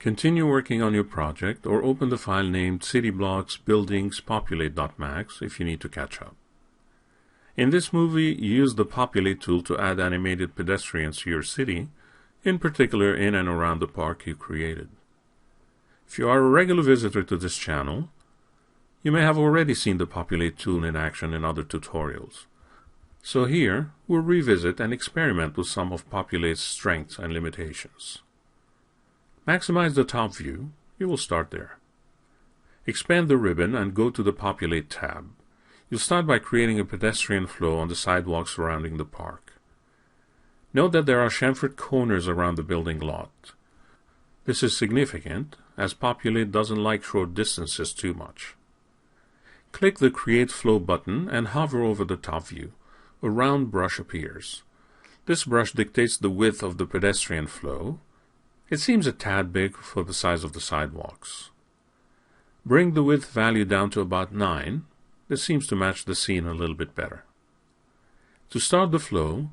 Continue working on your project or open the file named cityblocks-buildings-populate.max if you need to catch up. In this movie, use the Populate tool to add animated pedestrians to your city, in particular in and around the park you created. If you are a regular visitor to this channel, you may have already seen the Populate tool in action in other tutorials. So here, we'll revisit and experiment with some of Populate's strengths and limitations. Maximize the top view. You will start there. Expand the ribbon and go to the Populate tab. You'll start by creating a pedestrian flow on the sidewalk surrounding the park. Note that there are chamfered corners around the building lot. This is significant, as Populate doesn't like short distances too much. Click the Create Flow button and hover over the top view. A round brush appears. This brush dictates the width of the pedestrian flow. It seems a tad big for the size of the sidewalks. Bring the width value down to about 9. This seems to match the scene a little bit better. To start the flow,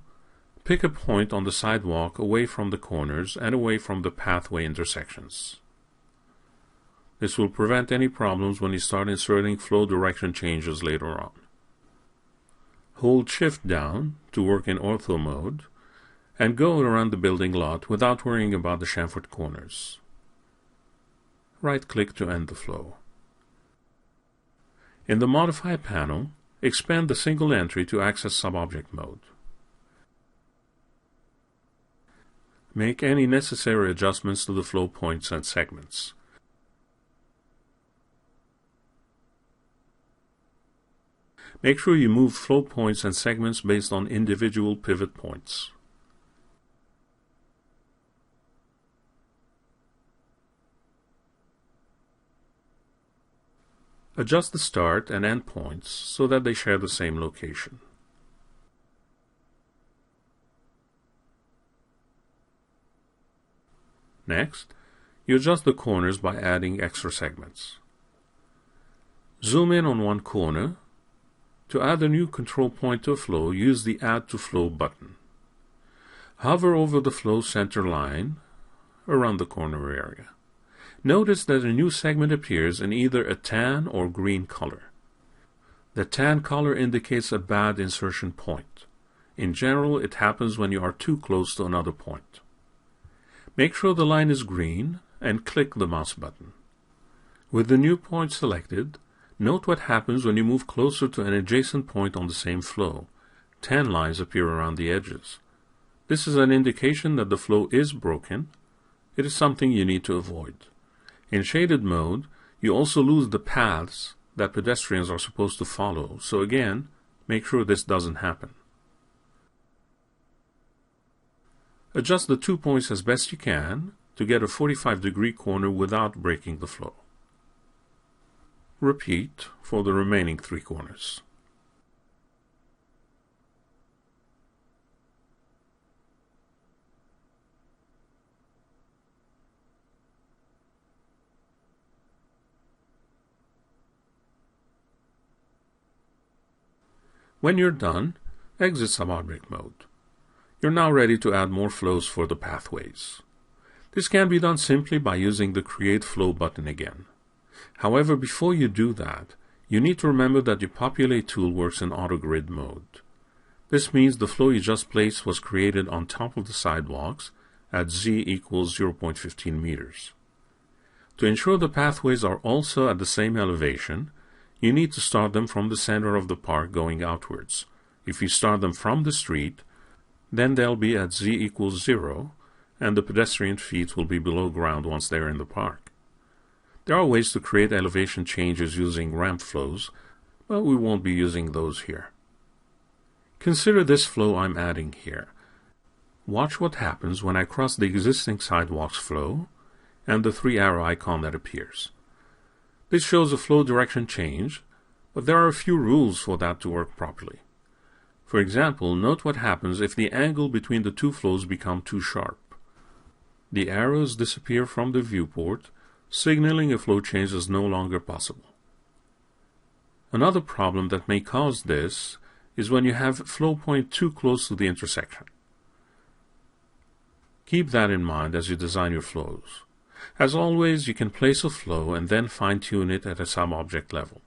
pick a point on the sidewalk away from the corners and away from the pathway intersections. This will prevent any problems when you start inserting flow direction changes later on. Hold Shift down to work in ortho mode and go around the building lot without worrying about the chamfered corners. Right-click to end the flow. In the Modify panel, expand the single entry to access subobject mode. Make any necessary adjustments to the flow points and segments. Make sure you move flow points and segments based on individual pivot points. Adjust the start and end points so that they share the same location. Next, you adjust the corners by adding extra segments. Zoom in on one corner. To add a new control point to a flow, use the Add to Flow button. Hover over the flow center line around the corner area. Notice that a new segment appears in either a tan or green color. The tan color indicates a bad insertion point. In general, it happens when you are too close to another point. Make sure the line is green and click the mouse button. With the new point selected, note what happens when you move closer to an adjacent point on the same flow. Tan lines appear around the edges. This is an indication that the flow is broken. It is something you need to avoid. In shaded mode, you also lose the paths that pedestrians are supposed to follow, so again, make sure this doesn't happen. Adjust the 2 points as best you can to get a 45-degree corner without breaking the flow. Repeat for the remaining 3 corners. When you're done, exit subobject mode. You're now ready to add more flows for the pathways. This can be done simply by using the Create Flow button again. However, before you do that, you need to remember that your Populate tool works in AutoGrid mode. This means the flow you just placed was created on top of the sidewalks at z equals 0.15 meters. To ensure the pathways are also at the same elevation, you need to start them from the center of the park going outwards. If you start them from the street, then they'll be at z equals 0, and the pedestrian feet will be below ground once they're in the park. There are ways to create elevation changes using ramp flows, but we won't be using those here. Consider this flow I'm adding here. Watch what happens when I cross the existing sidewalks flow and the 3-arrow icon that appears. This shows a flow direction change, but there are a few rules for that to work properly. For example, note what happens if the angle between the two flows becomes too sharp. The arrows disappear from the viewport, signaling a flow change is no longer possible. Another problem that may cause this is when you have flow point too close to the intersection. Keep that in mind as you design your flows. As always, you can place a flow and then fine-tune it at a sub-object level.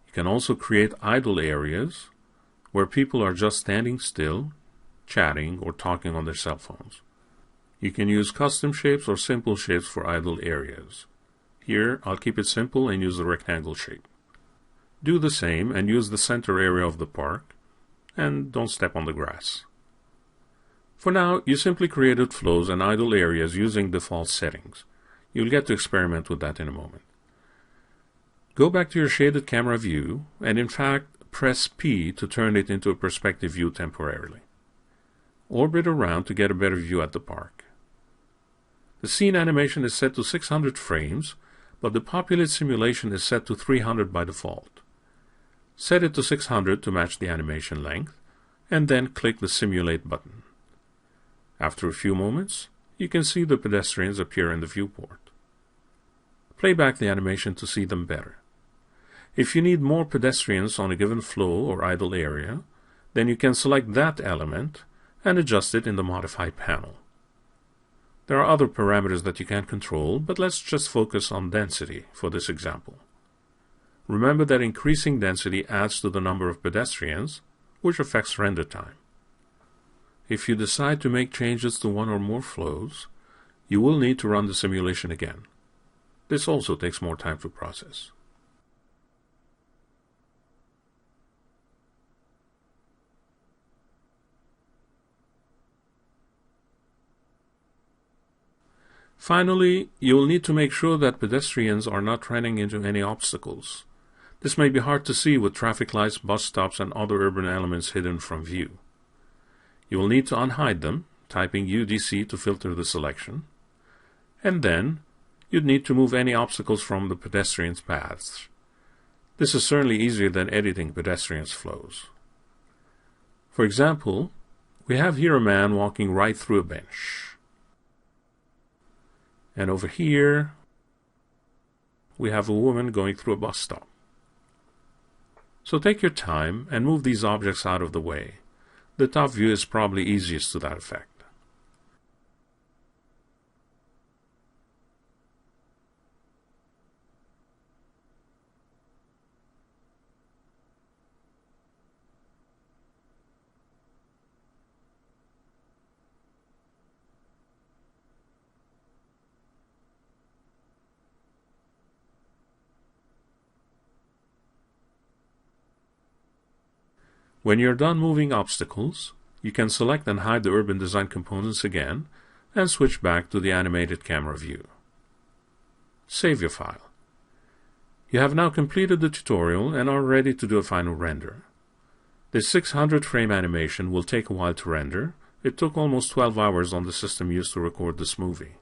You can also create idle areas where people are just standing still, chatting, or talking on their cell phones. You can use custom shapes or simple shapes for idle areas. Here, I'll keep it simple and use the rectangle shape. Do the same and use the center area of the park, and don't step on the grass. For now, you simply created flows and idle areas using default settings. You'll get to experiment with that in a moment. Go back to your shaded camera view, and in fact, press P to turn it into a perspective view temporarily. Orbit around to get a better view at the park. The scene animation is set to 600 frames, but the Populate simulation is set to 300 by default. Set it to 600 to match the animation length, and then click the Simulate button. After a few moments, you can see the pedestrians appear in the viewport. Play back the animation to see them better. If you need more pedestrians on a given flow or idle area, then you can select that element and adjust it in the Modify panel. There are other parameters that you can control, but let's just focus on density for this example. Remember that increasing density adds to the number of pedestrians, which affects render time. If you decide to make changes to one or more flows, you will need to run the simulation again. This also takes more time to process. Finally, you will need to make sure that pedestrians are not running into any obstacles. This may be hard to see with traffic lights, bus stops, and other urban elements hidden from view. You will need to unhide them, typing UDC to filter the selection, and then you'd need to move any obstacles from the pedestrians' paths. This is certainly easier than editing pedestrians' flows. For example, we have here a man walking right through a bench. And over here, we have a woman going through a bus stop. So take your time and move these objects out of the way. The top view is probably easiest to that effect. When you're done moving obstacles, you can select and hide the urban design components again and switch back to the animated camera view. Save your file. You have now completed the tutorial and are ready to do a final render. This 600 frame animation will take a while to render. It took almost 12 hours on the system used to record this movie.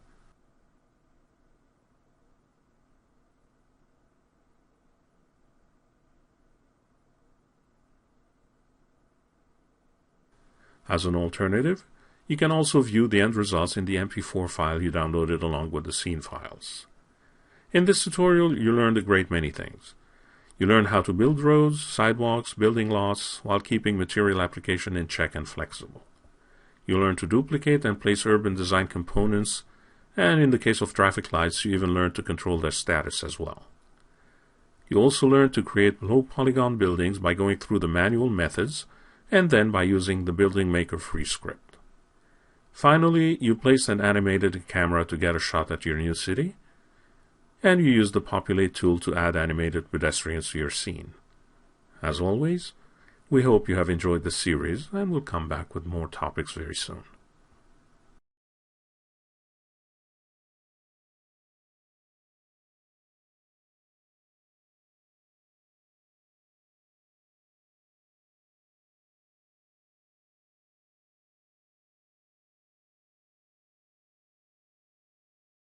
As an alternative, you can also view the end results in the MP4 file you downloaded along with the scene files. In this tutorial, you learned a great many things. You learned how to build roads, sidewalks, building lots, while keeping material application in check and flexible. You learned to duplicate and place urban design components, and in the case of traffic lights, you even learned to control their status as well. You also learned to create low polygon buildings by going through the manual methods and then by using the Building Maker free script. Finally, you placed an animated camera to get a shot at your new city, and you used the Populate tool to add animated pedestrians to your scene. As always, we hope you have enjoyed this series and will come back with more topics very soon.